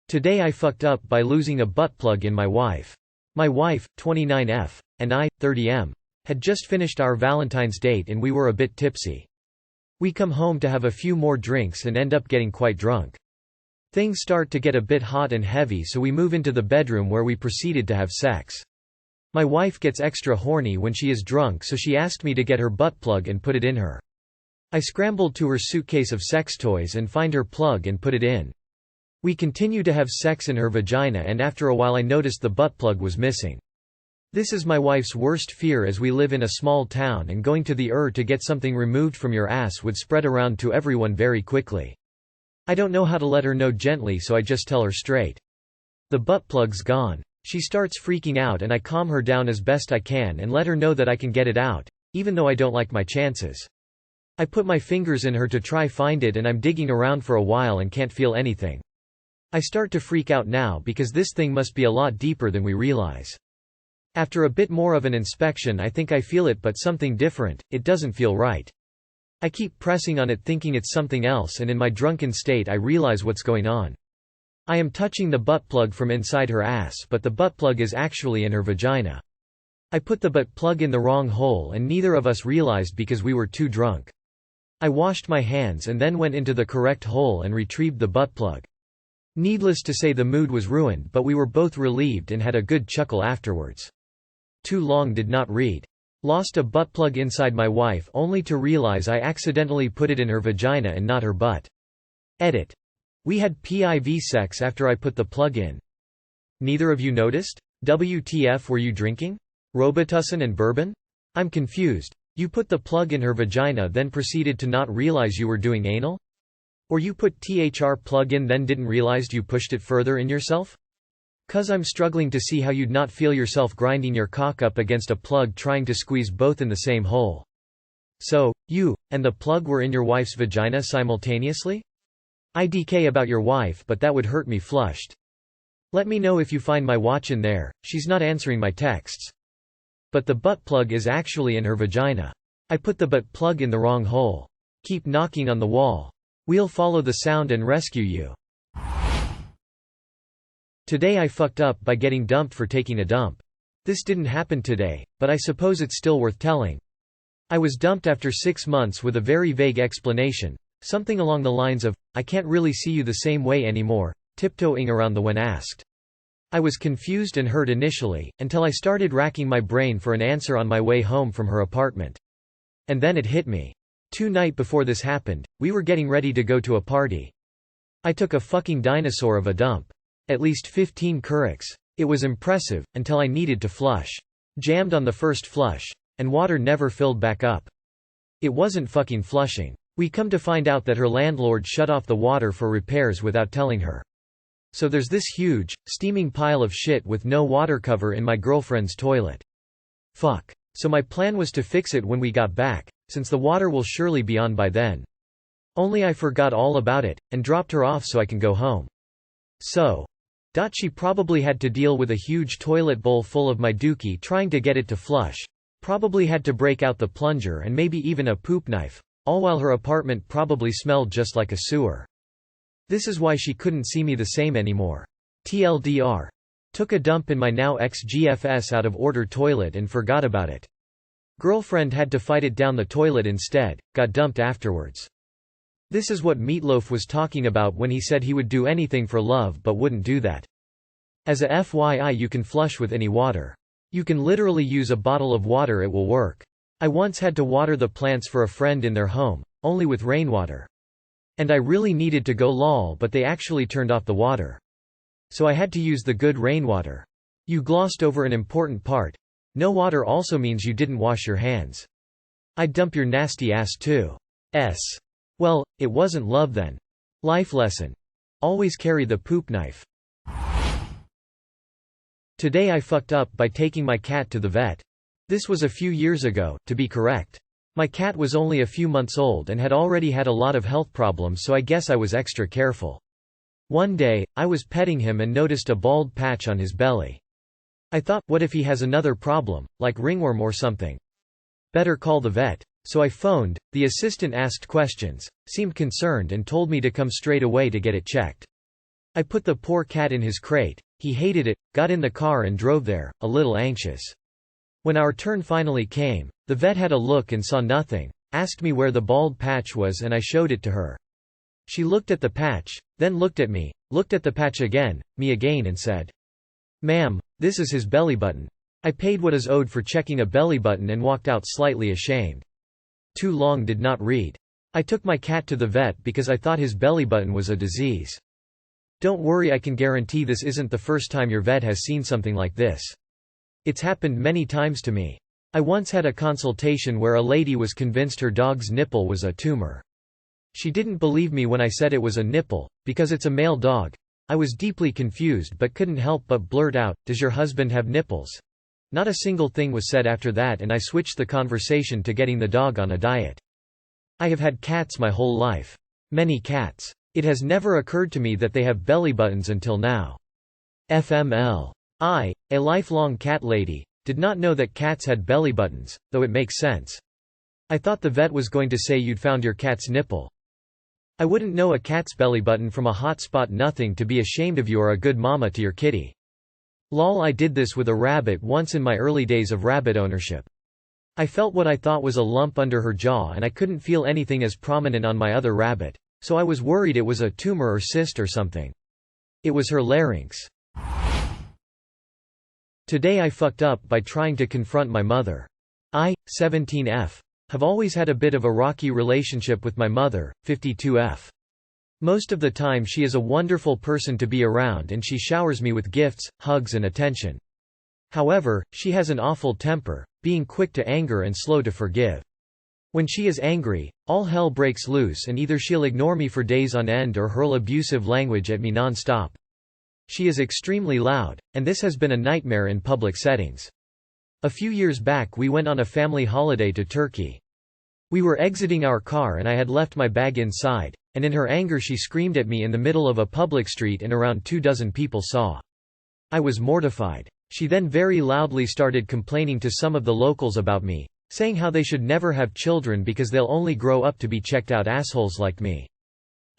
Today I fucked up by losing a butt plug in my wife. My wife, 29F, and I, 30M, had just finished our Valentine's date and we were a bit tipsy. We come home to have a few more drinks and end up getting quite drunk. Things start to get a bit hot and heavy, so we move into the bedroom where we proceeded to have sex. My wife gets extra horny when she is drunk, so she asked me to get her butt plug and put it in her. I scrambled to her suitcase of sex toys and find her plug and put it in. We continue to have sex in her vagina, and after a while I noticed the butt plug was missing. This is my wife's worst fear, as we live in a small town and going to the to get something removed from your ass would spread around to everyone very quickly. I don't know how to let her know gently, so I just tell her straight. The butt plug's gone. She starts freaking out and I calm her down as best I can and let her know that I can get it out, even though I don't like my chances. I put my fingers in her to try find it, and I'm digging around for a while and can't feel anything. I start to freak out now because this thing must be a lot deeper than we realize. After a bit more of an inspection, I think I feel it, but something different. It doesn't feel right. I keep pressing on it thinking it's something else, and in my drunken state I realize what's going on. I am touching the butt plug from inside her ass, but the butt plug is actually in her vagina. I put the butt plug in the wrong hole and neither of us realized because we were too drunk. I washed my hands and then went into the correct hole and retrieved the butt plug. Needless to say, the mood was ruined, but we were both relieved and had a good chuckle afterwards. Too long did not read. Lost a butt plug inside my wife only to realize I accidentally put it in her vagina and not her butt. Edit. We had PIV sex after I put the plug in. Neither of you noticed? WTF, were you drinking? Robitussin and bourbon? I'm confused. You put the plug in her vagina then proceeded to not realize you were doing anal? Or you put THR plug in then didn't realize you pushed it further in yourself? 'Cause I'm struggling to see how you'd not feel yourself grinding your cock up against a plug trying to squeeze both in the same hole. So, you and the plug were in your wife's vagina simultaneously? IDK about your wife, but that would hurt me flushed. Let me know if you find my watch in there, she's not answering my texts. But the butt plug is actually in her vagina. I put the butt plug in the wrong hole. Keep knocking on the wall. We'll follow the sound and rescue you. Today I fucked up by getting dumped for taking a dump. This didn't happen today, but I suppose it's still worth telling. I was dumped after 6 months with a very vague explanation, something along the lines of, "I can't really see you the same way anymore," tiptoeing around the when asked. I was confused and hurt initially, until I started racking my brain for an answer on my way home from her apartment. And then it hit me. 2 nights before this happened, we were getting ready to go to a party. I took a fucking dinosaur of a dump. At least 15 curates. It was impressive, until I needed to flush. Jammed on the first flush. And water never filled back up. It wasn't fucking flushing. We come to find out that her landlord shut off the water for repairs without telling her. So there's this huge, steaming pile of shit with no water cover in my girlfriend's toilet. Fuck. So my plan was to fix it when we got back, since the water will surely be on by then. Only I forgot all about it, and dropped her off so I can go home. So, she probably had to deal with a huge toilet bowl full of my dookie trying to get it to flush, probably had to break out the plunger and maybe even a poop knife, all while her apartment probably smelled just like a sewer. This is why she couldn't see me the same anymore. TLDR. Took a dump in my now ex-GFS out of order toilet and forgot about it. Girlfriend had to fight it down the toilet instead, got dumped afterwards. This is what Meatloaf was talking about when he said he would do anything for love but wouldn't do that. As a FYI, you can flush with any water. You can literally use a bottle of water, it will work. I once had to water the plants for a friend in their home, only with rainwater. And I really needed to go lol, but they actually turned off the water. So I had to use the good rainwater. You glossed over an important part. No water also means you didn't wash your hands. I'd dump your nasty ass too. Well, it wasn't love then. Life lesson. Always carry the poop knife. Today I fucked up by taking my cat to the vet. This was a few years ago, to be correct. My cat was only a few months old and had already had a lot of health problems, so I guess I was extra careful. One day, I was petting him and noticed a bald patch on his belly. I thought, what if he has another problem, like ringworm or something? Better call the vet. So I phoned. The assistant asked questions, seemed concerned and told me to come straight away to get it checked. I put the poor cat in his crate. He hated it, got in the car and drove there, a little anxious. When our turn finally came, the vet had a look and saw nothing, asked me where the bald patch was and I showed it to her. She looked at the patch, then looked at me, looked at the patch again, me again and said, "Ma'am, this is his belly button." I paid what is owed for checking a belly button and walked out slightly ashamed. Too long did not read. I took my cat to the vet because I thought his belly button was a disease. Don't worry, I can guarantee this isn't the first time your vet has seen something like this. It's happened many times to me. I once had a consultation where a lady was convinced her dog's nipple was a tumor. She didn't believe me when I said it was a nipple, because it's a male dog. I was deeply confused but couldn't help but blurt out, "Does your husband have nipples?" Not a single thing was said after that and I switched the conversation to getting the dog on a diet. I have had cats my whole life. Many cats. It has never occurred to me that they have belly buttons until now. FML. I, a lifelong cat lady, did not know that cats had belly buttons, though it makes sense. I thought the vet was going to say you'd found your cat's nipple. I wouldn't know a cat's belly button from a hot spot. Nothing to be ashamed of, you are a good mama to your kitty. Lol, I did this with a rabbit once in my early days of rabbit ownership. I felt what I thought was a lump under her jaw and I couldn't feel anything as prominent on my other rabbit, so I was worried it was a tumor or cyst or something. It was her larynx. Today I fucked up by trying to confront my mother. I, 17F. Have always had a bit of a rocky relationship with my mother, 52F. Most of the time she is a wonderful person to be around and she showers me with gifts, hugs and attention. However, she has an awful temper, being quick to anger and slow to forgive. When she is angry, all hell breaks loose and either she'll ignore me for days on end or hurl abusive language at me non-stop. She is extremely loud, and this has been a nightmare in public settings. A few years back we went on a family holiday to Turkey. We were exiting our car and I had left my bag inside, and in her anger she screamed at me in the middle of a public street and around 24 people saw. I was mortified. She then very loudly started complaining to some of the locals about me, saying how they should never have children because they'll only grow up to be checked out assholes like me.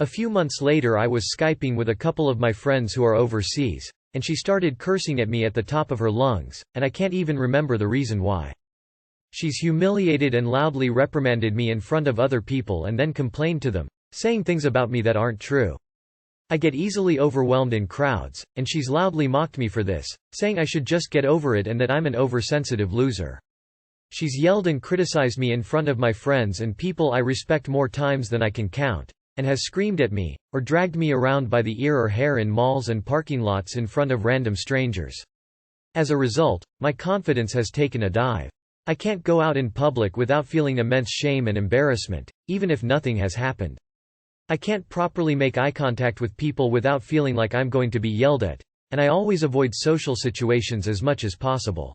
A few months later I was Skyping with a couple of my friends who are overseas, and she started cursing at me at the top of her lungs, and I can't even remember the reason why. She's humiliated and loudly reprimanded me in front of other people and then complained to them, saying things about me that aren't true. I get easily overwhelmed in crowds, and she's loudly mocked me for this, saying I should just get over it and that I'm an oversensitive loser. She's yelled and criticized me in front of my friends and people I respect more times than I can count, and has screamed at me, or dragged me around by the ear or hair in malls and parking lots in front of random strangers. As a result, my confidence has taken a dive. I can't go out in public without feeling immense shame and embarrassment, even if nothing has happened. I can't properly make eye contact with people without feeling like I'm going to be yelled at, and I always avoid social situations as much as possible.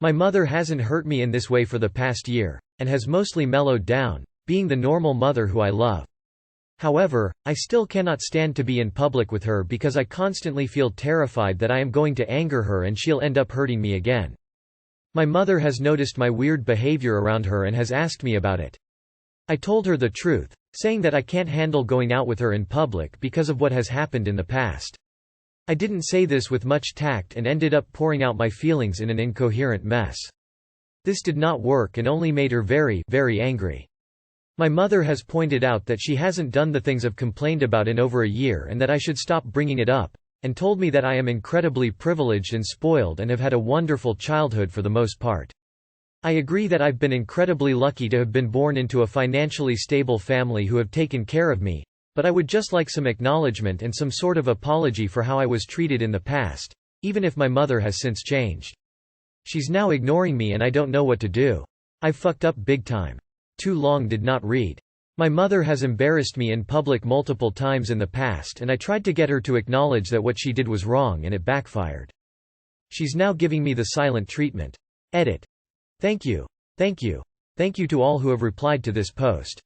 My mother hasn't hurt me in this way for the past year, and has mostly mellowed down, being the normal mother who I love. However, I still cannot stand to be in public with her because I constantly feel terrified that I am going to anger her and she'll end up hurting me again. My mother has noticed my weird behavior around her and has asked me about it. I told her the truth, saying that I can't handle going out with her in public because of what has happened in the past. I didn't say this with much tact and ended up pouring out my feelings in an incoherent mess. This did not work and only made her very, very angry. My mother has pointed out that she hasn't done the things I've complained about in over a year and that I should stop bringing it up, and told me that I am incredibly privileged and spoiled and have had a wonderful childhood for the most part. I agree that I've been incredibly lucky to have been born into a financially stable family who have taken care of me, but I would just like some acknowledgement and some sort of apology for how I was treated in the past, even if my mother has since changed. She's now ignoring me and I don't know what to do. I've fucked up big time. Too long did not read. My mother has embarrassed me in public multiple times in the past and I tried to get her to acknowledge that what she did was wrong and it backfired. She's now giving me the silent treatment. Edit. Thank you. Thank you. Thank you to all who have replied to this post.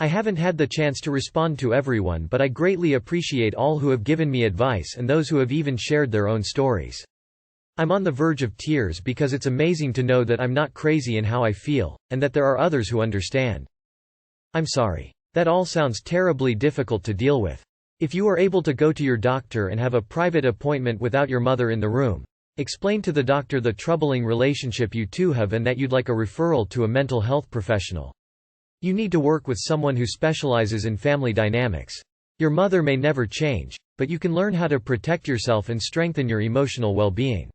I haven't had the chance to respond to everyone, but I greatly appreciate all who have given me advice and those who have even shared their own stories. I'm on the verge of tears because it's amazing to know that I'm not crazy in how I feel, and that there are others who understand. I'm sorry. That all sounds terribly difficult to deal with. If you are able to go to your doctor and have a private appointment without your mother in the room, explain to the doctor the troubling relationship you two have and that you'd like a referral to a mental health professional. You need to work with someone who specializes in family dynamics. Your mother may never change, but you can learn how to protect yourself and strengthen your emotional well-being.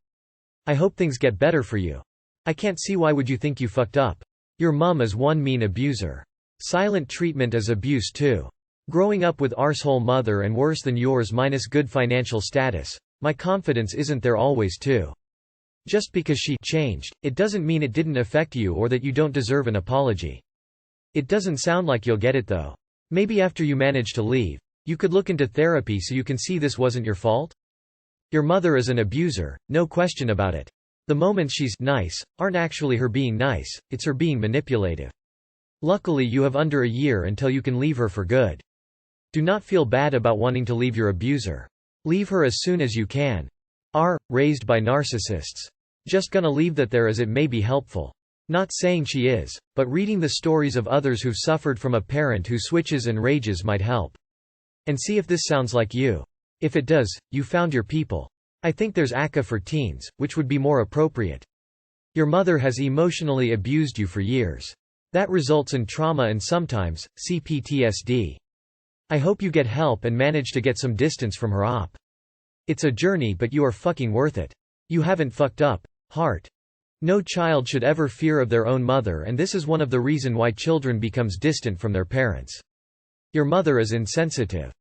I hope things get better for you. I can't see why would you think you fucked up. Your mum is one mean abuser. Silent treatment is abuse too. Growing up with arsehole mother and worse than yours minus good financial status, my confidence isn't there always too. Just because she changed, it doesn't mean it didn't affect you or that you don't deserve an apology. It doesn't sound like you'll get it though. Maybe after you manage to leave, you could look into therapy so you can see this wasn't your fault? Your mother is an abuser, no question about it. The moments she's nice aren't actually her being nice, it's her being manipulative. Luckily you have under a year until you can leave her for good. Do not feel bad about wanting to leave your abuser. Leave her as soon as you can. Raised by narcissists. Just gonna leave that there as it may be helpful. Not saying she is, but reading the stories of others who've suffered from a parent who switches and rages might help. And see if this sounds like you. If it does, you found your people. I think there's ACA for teens, which would be more appropriate. Your mother has emotionally abused you for years. That results in trauma and sometimes, PTSD. I hope you get help and manage to get some distance from her op. It's a journey but you are fucking worth it. You haven't fucked up. Heart. No child should ever fear of their own mother and this is one of the reason why children becomes distant from their parents. Your mother is insensitive.